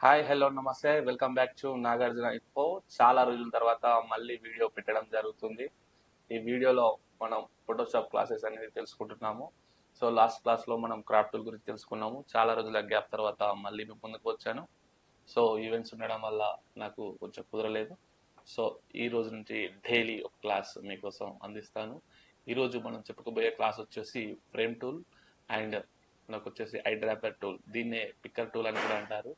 Hi hello నమస్తే welcome back to Nagarjuna info. చాలా రోజుల తర్వాత మళ్ళీ వీడియో పెట్టడం జరుగుతుంది. ఈ వీడియోలో మనం ఫోటోషాప్ క్లాసెస్ అనేది తెలుసుకుంటున్నాము. సో లాస్ట్ క్లాస్లో మనం క్రాఫ్ట్ టూల్ గురించి తెలుసుకున్నాము. చాలా రోజుల గ్యాప్ తర్వాత మళ్ళీ మీ ముందుకు వచ్చాను. సో ఈవెంట్స్ ఉండడం వల్ల నాకు కొంచెం కుదరలేదు. సో ఈ రోజు నుంచి డైలీ ఒక క్లాస్ మీకోసం అందిస్తాను. ఈరోజు మనం చెప్పుకోబోయే క్లాస్ వచ్చేసి ఫ్రేమ్ టూల్ అండ్ మనకు వచ్చేసి ఐ డ్రాపర్ టూల్, దీన్నే పిక్కర్ టూల్ అని కూడా అంటారు.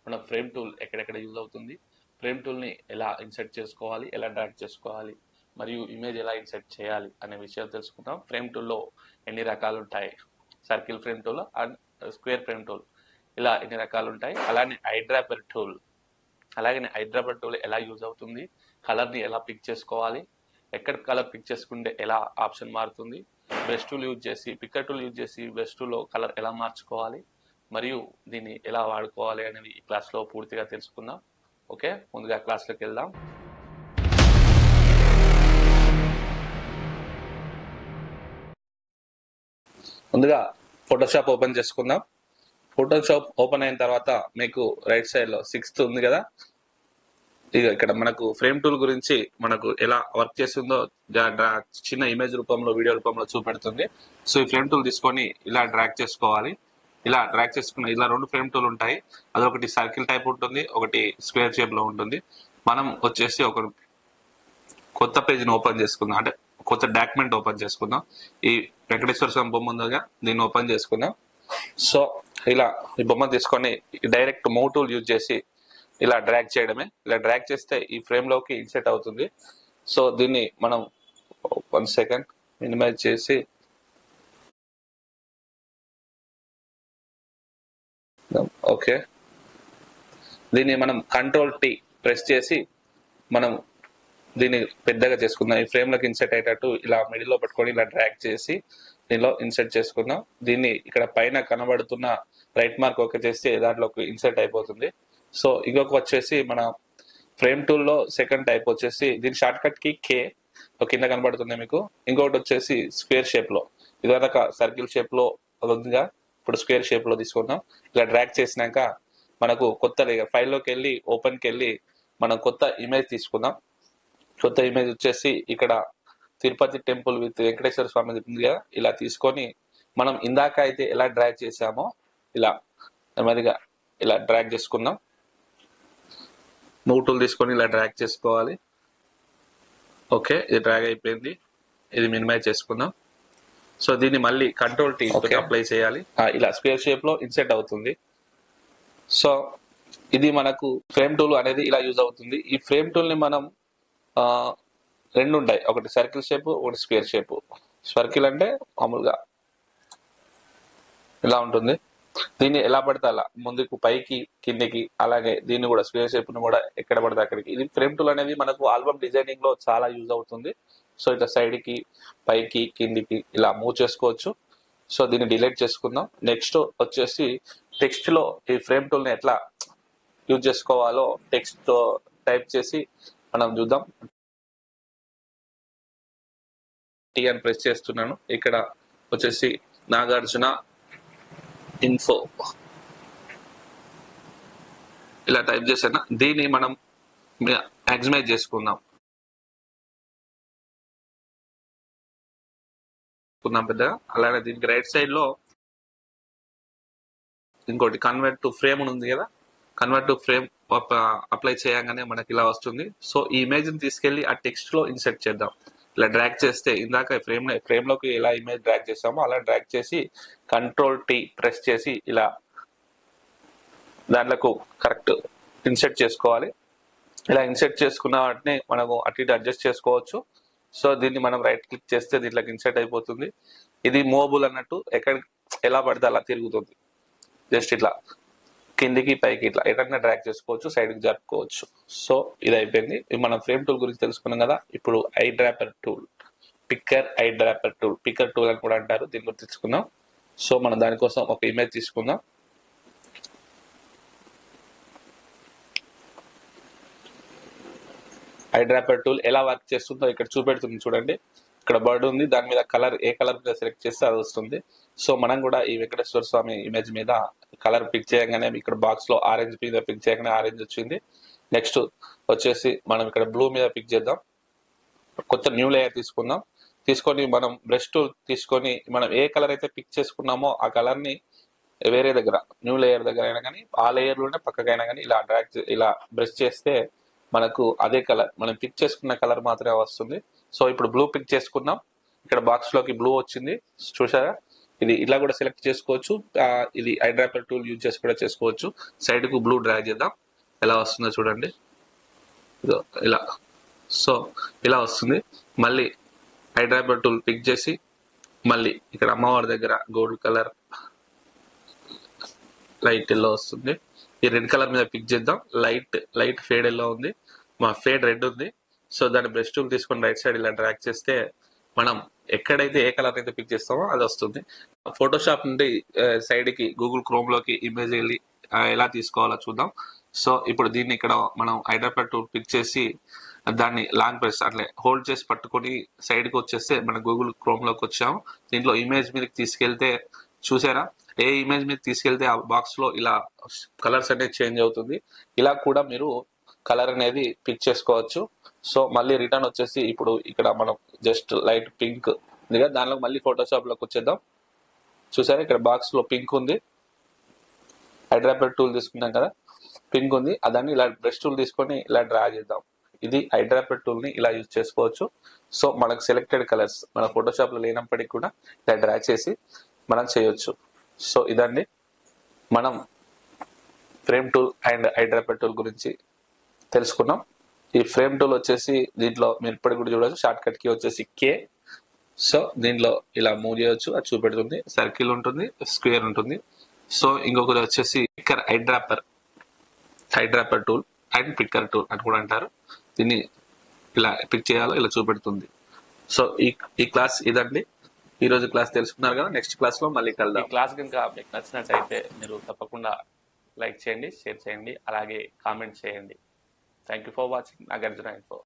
మన ఫ్రేమ్ టూల్ ఎక్కడెక్కడ యూజ్ అవుతుంది, ఫ్రేమ్ టూల్ని ఎలా ఇన్సర్ట్ చేసుకోవాలి, ఎలా డ్రాగ్ చేసుకోవాలి, మరియు ఇమేజ్ ఎలా ఇన్సర్ట్ చేయాలి అనే విషయాలు తెలుసుకుందాం. ఫ్రేమ్ టూల్లో ఎన్ని రకాలు ఉంటాయి, circle frame tool and square frame tool, ఇలా ఎన్ని రకాలు ఉంటాయి. అలానే ఐడ్రాపర్ టూల్ ఎలా యూజ్ అవుతుంది, కలర్ని ఎలా పిక్ చేసుకోవాలి, ఎక్కడ కలర్ పిక్ చేసుకుంటే ఎలా ఆప్షన్ మారుతుంది, బ్రష్ టూల్ యూజ్ చేసి పిక్కర్ టూల్ యూజ్ చేసి బ్రష్ టూల్లో కలర్ ఎలా మార్చుకోవాలి, మరియు దీన్ని ఎలా వాడుకోవాలి అనేది ఈ క్లాస్లో పూర్తిగా తెలుసుకుందాం. ఓకే, ముందుగా క్లాస్లోకి వెళ్దాం. ముందుగా ఫోటోషాప్ ఓపెన్ చేసుకుందాం. ఫోటోషాప్ ఓపెన్ అయిన తర్వాత మీకు రైట్ సైడ్ లో 6th ఉంది కదా, ఇక్కడ మనకు ఫ్రేమ్ టూల్ గురించి మనకు ఎలా వర్క్ చేస్తుందో చిన్న ఇమేజ్ రూపంలో వీడియో రూపంలో చూపెడుతుంది. సో ఈ ఫ్రేమ్ టూల్ తీసుకొని ఇలా డ్రాగ్ చేసుకోవాలి. ఇలా డ్రాగ్ చేసుకున్న ఇలా 2 ఫ్రేమ్ టూల్ ఉంటాయి. అదొకటి సర్కిల్ టైప్ ఉంటుంది, ఒకటి స్క్వేర్ షేప్ లో ఉంటుంది. మనం వచ్చేసి ఒక కొత్త పేజ్ని ఓపెన్ చేసుకుందాం, అంటే కొత్త డాక్యుమెంట్ ఓపెన్ చేసుకుందాం. ఈ వెంకటేశ్వర స్వామి బొమ్మ ఉందిగా, దీన్ని ఓపెన్ చేసుకుందాం. సో ఇలా ఈ బొమ్మ తీసుకొని డైరెక్ట్ మూవ్ టూల్ యూజ్ చేసి ఇలా డ్రాగ్ చేయడమే. ఇలా డ్రాగ్ చేస్తే ఈ ఫ్రేమ్ లోకి ఇన్సెట్ అవుతుంది. సో దీన్ని మనం 1 సెకండ్ మినిమైజ్ చేసి ఓకే, దీన్ని మనం కంట్రోల్ టీ ప్రెస్ చేసి మనం దీన్ని పెద్దగా చేసుకుందాం. ఈ ఫ్రేమ్ లోకి ఇన్సెట్ అయ్యేటట్టు ఇలా మిడిల్ లో పట్టుకొని ఇలా డ్రాగ్ చేసి దీనిలో ఇన్సెట్ చేసుకుందాం. దీన్ని ఇక్కడ పైన కనబడుతున్న రైట్ మార్క్ ఓకే చేస్తే దాంట్లోకి ఇన్సెట్ అయిపోతుంది. సో ఇంకొక వచ్చేసి మన ఫ్రేమ్ టూల్ లో సెకండ్ టైప్ వచ్చేసి దీని షార్ట్ కట్ కి కే కింద కనబడుతుంది మీకు. ఇంకొకటి వచ్చేసి స్క్వేర్ షేప్ లో, ఇదివరకు సర్కిల్ షేప్ లో ఉందిగా, ఇప్పుడు స్క్వేర్ షేప్ లో తీసుకుందాం. ఇలా డ్రాగ్ చేసినాక మనకు కొత్త ఫైల్లోకి వెళ్ళి ఓపెన్కి వెళ్ళి మనం కొత్త ఇమేజ్ తీసుకుందాం. కొత్త ఇమేజ్ వచ్చేసి ఇక్కడ తిరుపతి టెంపుల్ విత్ వెంకటేశ్వర స్వామి ఉంది కదా, ఇలా తీసుకొని మనం ఇందాక అయితే ఎలా డ్రాగ్ చేసామో ఇలా నెమ్మదిగా ఇలా డ్రాగ్ చేసుకుందాం. మూవ్ టూల్ తీసుకొని ఇలా డ్రాగ్ చేసుకోవాలి. ఓకే, ఇది డ్రాగ్ అయిపోయింది. ఇది మినిమైజ్ చేసుకుందాం. సో దీన్ని మళ్ళీ కంట్రోల్ టీ అప్లై చేయాలి. ఇలా స్క్వేర్ షేప్ లో ఇన్సెట్ అవుతుంది. సో ఇది మనకు ఫ్రేమ్ టూల్ అనేది ఇలా యూజ్ అవుతుంది. ఈ ఫ్రేమ్ టూల్ ని మనం రెండు ఉంటాయి, ఒకటి సర్కిల్ షేప్, ఒకటి స్క్వేర్ షేప్. సర్కిల్ అంటే మామూలుగా ఇలా ఉంటుంది. దీన్ని ఎలా పడితే అలా ముందుకు పైకి కిందికి, అలాగే దీన్ని కూడా స్క్వేర్ షేప్ ను కూడా ఎక్కడ పడితే అక్కడికి. ఇది ఫ్రేమ్ టూల్ అనేది మనకు ఆల్బమ్ డిజైనింగ్ లో చాలా యూజ్ అవుతుంది. సో ఇట్లా సైడ్ కి పైకి కిందికి ఇలా మూవ్ చేసుకోవచ్చు. సో దీన్ని డిలీట్ చేసుకుందాం. నెక్స్ట్ వచ్చేసి టెక్స్ట్ లో ఈ ఫ్రేమ్ టూల్ ని ఎట్లా యూజ్ చేసుకోవాలో టెక్స్ట్ టైప్ చేసి మనం చూద్దాం. టీ అని ప్రెస్ చేస్తున్నాను. ఇక్కడ వచ్చేసి నాగార్జున ఇన్ఫో ఇలా టైప్ చేసాను. దీన్ని మనం మ్యాక్సిమైజ్ చేసుకుందాం పెద్దగా. అలానే దీనికి రైట్ సైడ్ లో ఇంకోటి కన్వర్ట్ టు ఫ్రేమ్ ఉంది కదా, కన్వర్ట్ టు ఫ్రేమ్ అప్లై చేయగానే మనకి ఇలా వస్తుంది. సో ఈ ఇమేజ్ ని తీసుకెళ్లి ఆ టెక్స్ట్ లో ఇన్సర్ట్ చేద్దాం. ఇలా డ్రాగ్ చేస్తే ఇందాక ఫ్రేమ్ లోకి ఎలా ఇమేజ్ డ్రాగ్ చేసామో అలా డ్రాగ్ చేసి కంట్రోల్ టీ ప్రెస్ చేసి ఇలా దాంట్లకు కరెక్ట్ ఇన్సర్ట్ చేసుకోవాలి. ఇలా ఇన్సర్ట్ చేసుకున్న వాటిని మనము అటు ఇటు అడ్జస్ట్ చేసుకోవచ్చు. సో దీన్ని మనం రైట్ క్లిక్ చేస్తే దీంట్లోకి ఇన్సర్ట్ అయిపోతుంది. ఇది మూవబుల్ అన్నట్టు, ఎక్కడ ఎలా పడితే అలా తిరుగుతుంది. జస్ట్ ఇట్లా కిందికి పైకి ఇట్లా ఎటన్నా డ్రాగ్ చేసుకోవచ్చు, సైడ్కి జరుపుకోవచ్చు. సో ఇది అయిపోయింది. మనం ఫ్రేమ్ టూల్ గురించి తెలుసుకున్నాం కదా. ఇప్పుడు I dropper tool, I dropper tool, picker tool అని కూడా అంటారు, దీని గురించి తెలుసుకుందాం. సో మనం దానికోసం ఒక ఇమేజ్ తీసుకుందాం. ఐ డ్రాపర్ టూల్ ఎలా వర్క్ చేస్తుందో ఇక్కడ చూపెడుతుంది చూడండి. ఇక్కడ బర్డ్ ఉంది, దాని మీద కలర్ ఏ కలర్ మీద సెలెక్ట్ చేస్తే అది వస్తుంది. సో మనం కూడా ఈ వెంకటేశ్వర స్వామి ఇమేజ్ మీద కలర్ పిక్ చేయగానే ఇక్కడ బాక్స్ లో ఆరెంజ్ మీద పిక్ చేయగానే ఆరెంజ్ వచ్చింది. నెక్స్ట్ వచ్చేసి మనం ఇక్కడ బ్లూ మీద పిక్ చేద్దాం. కొత్త న్యూ లేయర్ తీసుకుందాం. తీసుకొని మనం బ్రష్ టూల్ తీసుకొని మనం ఏ కలర్ అయితే పిక్ చేసుకున్నామో ఆ కలర్ ని వేరే దగ్గర న్యూ లేయర్ దగ్గర అయినా కానీ ఆ లేయర్ లోనే పక్కకైనా కానీ ఇలా ఇలా బ్రష్ చేస్తే మనకు అదే కలర్ మనం పిక్ చేసుకున్న కలర్ మాత్రమే వస్తుంది. సో ఇప్పుడు బ్లూ పిక్ చేసుకున్నాం. ఇక్కడ బాక్స్ లోకి బ్లూ వచ్చింది, చూసారా? ఇది ఇలా కూడా సెలెక్ట్ చేసుకోవచ్చు. ఇది ఐడ్రాపర్ టూల్ యూజ్ చేసి కూడా చేసుకోవచ్చు. సైడ్ కు బ్లూ డ్రాగ్ చేద్దాం, ఎలా వస్తుందో చూడండి. ఇలా సో ఇలా వస్తుంది. మళ్ళీ ఐడ్రాపర్ టూల్ పిక్ చేసి మళ్ళీ ఇక్కడ అమ్మవారి దగ్గర గోల్డ్ కలర్ లైట్ ఎల్లో వస్తుంది. ఈ రెడ్ కలర్ మీద పిక్ చేద్దాం. లైట్ ఫేడ్ ఎల్లో ఉంది, మా ఫేడ్ రెడ్ ఉంది. సో దాన్ని బ్రష్ టూల్ తీసుకొని రైట్ సైడ్ ఇలా డ్రాగ్ చేస్తే మనం ఎక్కడైతే ఏ కలర్ అయితే పిక్ చేస్తామో అది వస్తుంది. ఫోటోషాప్ నుండి సైడ్ కి గూగుల్ క్రోమ్ లోకి ఇమేజ్ వెళ్ళి ఎలా తీసుకోవాలో చూద్దాం. సో ఇప్పుడు దీన్ని ఇక్కడ మనం ఐడ్రాపర్ టూల్ పిక్ చేసి దాన్ని లాంగ్ ప్రెస్ అట్లే హోల్డ్ చేసి పట్టుకొని సైడ్ కి వచ్చేస్తే మనం గూగుల్ క్రోమ్ లోకి వచ్చాము. దీంట్లో ఇమేజ్ మీదకి తీసుకెళ్తే చూసారా, ఏ ఇమేజ్ మీద తీసుకెళ్తే ఆ బాక్స్ లో ఇలా కలర్స్ అనేది చేంజ్ అవుతుంది. ఇలా కూడా మీరు కలర్ అనేది పిక్ చేసుకోవచ్చు. సో మళ్ళీ రిటర్న్ వచ్చేసి ఇప్పుడు ఇక్కడ మనం జస్ట్ లైట్ పింక్ ఉంది కదా, దానిలో మళ్ళీ ఫోటోషాప్ లోకి వచ్చేద్దాం. చూసారా, ఇక్కడ బాక్స్ లో పింక్ ఉంది. ఐడ్రాపర్ టూల్ తీసుకున్నాం కదా, పింక్ ఉంది. దాన్ని ఇలా బ్రష్ టూల్ తీసుకొని ఇలా డ్రా చేద్దాం. ఇది ఐడ్రాపర్ టూల్ ని ఇలా యూజ్ చేసుకోవచ్చు. సో మనకు సెలెక్టెడ్ కలర్స్ మన ఫోటోషాప్ లో లేనప్పటికీ కూడా ఇలా డ్రా చేసి మనం చేయొచ్చు. సో ఇదండి మనం ఫ్రేమ్ టూల్ అండ్ ఐడ్రాపర్ టూల్ గురించి తెలుసుకున్నాం. ఈ ఫ్రేమ్ టూల్ వచ్చేసి దీంట్లో మీరు ఇప్పటికి కూడా చూడవచ్చు, షార్ట్ కట్ కి వచ్చేసి కే. సో దీంట్లో ఇలా మూవ్ చేయొచ్చు, అది చూపెడుతుంది. సర్కిల్ ఉంటుంది, స్క్వేర్ ఉంటుంది. సో ఇంకొకటి వచ్చేసి picker eyedropper tool and picker tool అని కూడా అంటారు. దీన్ని ఇలా పిక్ చేయాలో ఇలా చూపెడుతుంది. సో ఈ క్లాస్ ఇదండి. ఈ రోజు క్లాస్ తెలుసుకున్నారు కదా, నెక్స్ట్ క్లాస్ లో మళ్ళీ కలుద్దాం. ఈ క్లాస్ కనుక మీకు నచ్చినట్లయితే మీరు తప్పకుండా లైక్ చేయండి, షేర్ చేయండి, అలాగే కామెంట్ చేయండి. Thank you for watching Nagarjuna info.